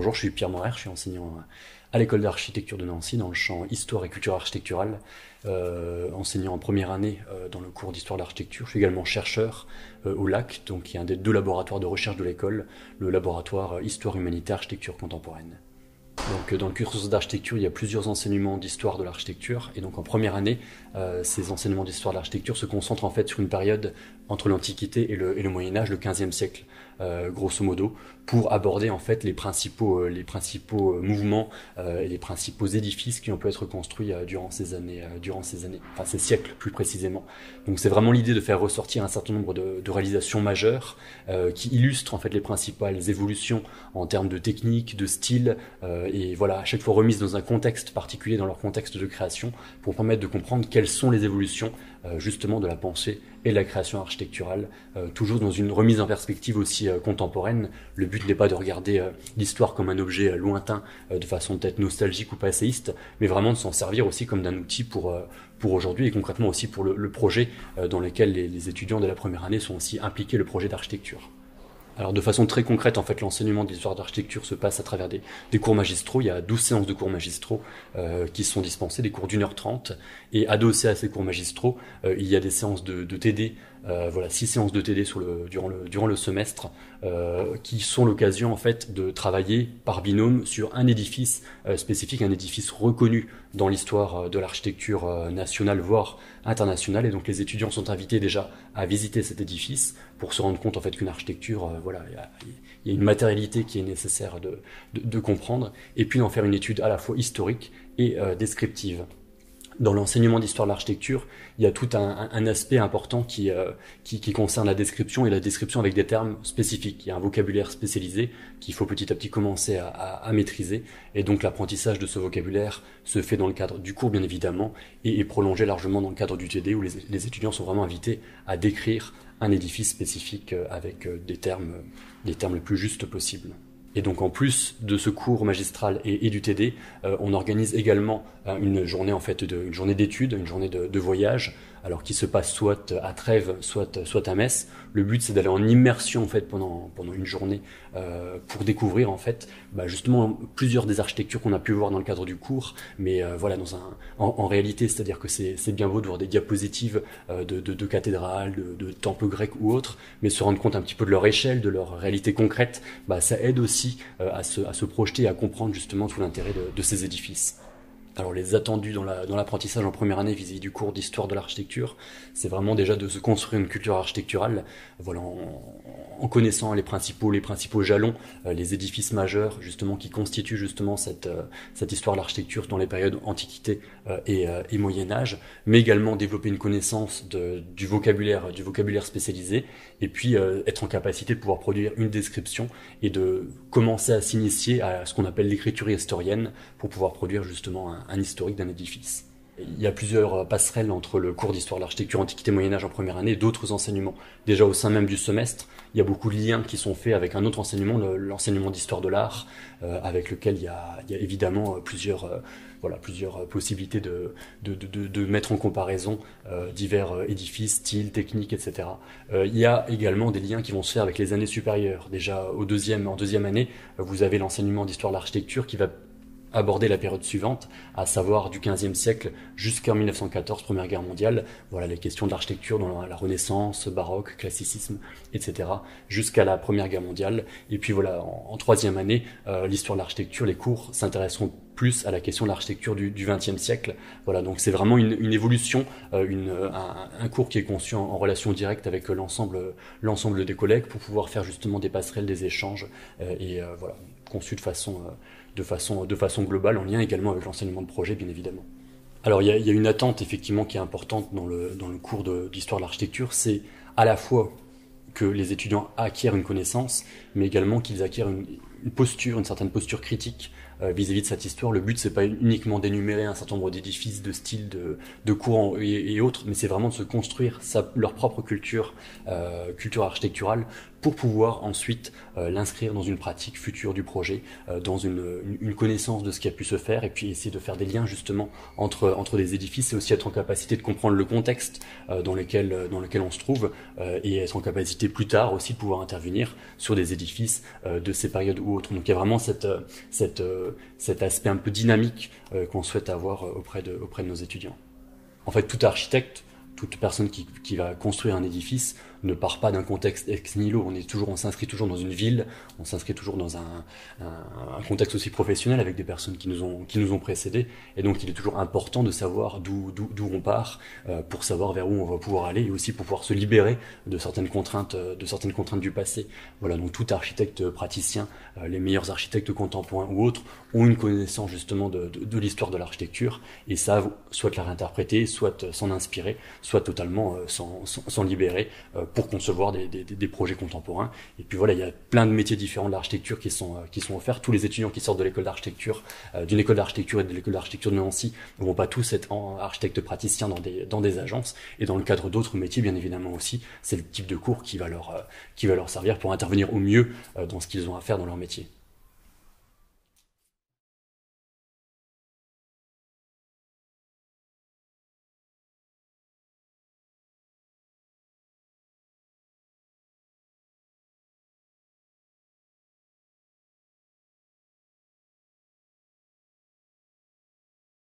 Bonjour, je suis Pierre Morer, je suis enseignant à l'école d'architecture de Nancy dans le champ Histoire et culture architecturale, enseignant en première année dans le cours d'Histoire de l'architecture. Je suis également chercheur au LAC, donc qui est un des deux laboratoires de recherche de l'école, le laboratoire Histoire humanitaire architecture contemporaine. Donc, dans le cursus d'architecture, il y a plusieurs enseignements d'histoire de l'architecture. Et donc en première année, ces enseignements d'histoire de l'architecture se concentrent en fait sur une période entre l'Antiquité et le Moyen-Âge, le XVe siècle, grosso modo, pour aborder en fait les principaux mouvements et les principaux édifices qui ont pu être construits durant ces années, enfin ces siècles plus précisément. Donc c'est vraiment l'idée de faire ressortir un certain nombre de réalisations majeures qui illustrent en fait les principales évolutions en termes de technique, de style, et voilà, à chaque fois remises dans un contexte particulier, dans leur contexte de création, pour permettre de comprendre quelles sont les évolutions justement de la pensée et de la création architecturale, toujours dans une remise en perspective aussi contemporaine. Le but n'est pas de regarder l'histoire comme un objet lointain, de façon peut-être nostalgique ou passéiste, mais vraiment de s'en servir aussi comme d'un outil pour aujourd'hui et concrètement aussi pour le projet dans lequel les étudiants de la première année sont aussi impliqués, le projet d'architecture. Alors de façon très concrète, en fait, l'enseignement d'histoire d'architecture se passe à travers des cours magistraux. Il y a 12 séances de cours magistraux qui sont dispensées, des cours d'1h30. Et adossé à ces cours magistraux, il y a des séances de TD, 6 séances de TD durant le semestre, qui sont l'occasion en fait de travailler par binôme sur un édifice spécifique, un édifice reconnu dans l'histoire de l'architecture nationale, voire internationale. Et donc les étudiants sont invités déjà à visiter cet édifice pour se rendre compte en fait qu'une architecture, il y a une matérialité qui est nécessaire de comprendre, et puis d'en faire une étude à la fois historique et descriptive. Dans l'enseignement d'histoire de l'architecture, il y a tout un aspect important qui concerne la description, et la description avec des termes spécifiques. Il y a un vocabulaire spécialisé qu'il faut petit à petit commencer à maîtriser, et donc l'apprentissage de ce vocabulaire se fait dans le cadre du cours bien évidemment, et est prolongé largement dans le cadre du TD, où les étudiants sont vraiment invités à décrire un édifice spécifique avec des termes les plus justes possibles. Et donc en plus de ce cours magistral et du TD, on organise également une journée une journée d'études, une journée de voyage, alors qui se passe soit à Trèves, soit à Metz. Le but c'est d'aller en immersion en fait pendant une journée pour découvrir en fait justement plusieurs des architectures qu'on a pu voir dans le cadre du cours, mais en réalité, c'est-à-dire que c'est bien beau de voir des diapositives de cathédrales, de temples grecs ou autres, mais se rendre compte un petit peu de leur échelle, de leur réalité concrète, ça aide aussi à se projeter et à comprendre justement tout l'intérêt de ces édifices. Alors les attendus dans l'apprentissage en première année vis-à-vis du cours d'histoire de l'architecture, c'est vraiment déjà de se construire une culture architecturale, en connaissant les principaux jalons, les édifices majeurs justement qui constituent justement cette histoire de l'architecture dans les périodes Antiquité et Moyen Âge, mais également développer une connaissance du vocabulaire spécialisé, et puis être en capacité de pouvoir produire une description et de commencer à s'initier à ce qu'on appelle l'écriture historienne pour pouvoir produire justement un historique d'un édifice. Il y a plusieurs passerelles entre le cours d'histoire de l'architecture Antiquité Moyen-Âge en première année et d'autres enseignements. Déjà au sein même du semestre, il y a beaucoup de liens qui sont faits avec un autre enseignement, l'enseignement d'histoire de l'art, avec lequel il y a évidemment plusieurs possibilités de mettre en comparaison divers édifices, styles, techniques, etc. Il y a également des liens qui vont se faire avec les années supérieures. Déjà en deuxième année, vous avez l'enseignement d'histoire de l'architecture qui va aborder la période suivante, à savoir du XVe siècle jusqu'en 1914, Première Guerre mondiale. Voilà les questions de l'architecture dans la Renaissance, baroque, classicisme, etc. jusqu'à la Première Guerre mondiale. Et puis voilà, en troisième année, l'histoire de l'architecture, les cours s'intéresseront plus à la question de l'architecture du XXe siècle. Voilà, donc c'est vraiment une évolution, un cours qui est conçu en relation directe avec l'ensemble des collègues pour pouvoir faire justement des passerelles, des échanges, conçu de façon globale, en lien également avec l'enseignement de projet, bien évidemment. Alors il y a une attente effectivement qui est importante dans le cours d'histoire de l'architecture, c'est à la fois que les étudiants acquièrent une connaissance, mais également qu'ils acquièrent une certaine posture critique vis-à-vis de cette histoire. Le but, c'est pas uniquement d'énumérer un certain nombre d'édifices, de styles, de courants et autres, mais c'est vraiment de se construire leur propre culture architecturale pour pouvoir ensuite l'inscrire dans une pratique future du projet, dans une connaissance de ce qui a pu se faire, et puis essayer de faire des liens justement entre des édifices, et aussi être en capacité de comprendre le contexte dans lequel on se trouve, et être en capacité plus tard aussi de pouvoir intervenir sur des édifices de ces périodes ou autres. Donc il y a vraiment cet aspect un peu dynamique qu'on souhaite avoir auprès de nos étudiants. En fait, tout architecte, toute personne qui va construire un édifice ne part pas d'un contexte ex nihilo. On s'inscrit toujours dans une ville, on s'inscrit toujours dans un contexte aussi professionnel avec des personnes qui nous ont précédés. Et donc, il est toujours important de savoir d'où on part pour savoir vers où on va pouvoir aller, et aussi pour pouvoir se libérer de certaines contraintes du passé. Voilà. Donc, tout architecte praticien, les meilleurs architectes contemporains ou autres, ont une connaissance justement de l'histoire de l'architecture, et savent soit la réinterpréter, soit s'en inspirer, soit totalement s'en libérer pour concevoir des projets contemporains. Et puis voilà, il y a plein de métiers différents de l'architecture qui sont offerts. Tous les étudiants qui sortent de l'école d'architecture, d'une école d'architecture et de l'école d'architecture de Nancy, ne vont pas tous être architectes praticiens dans des agences. Et dans le cadre d'autres métiers, bien évidemment aussi, c'est le type de cours qui va leur servir pour intervenir au mieux dans ce qu'ils ont à faire dans leur métier.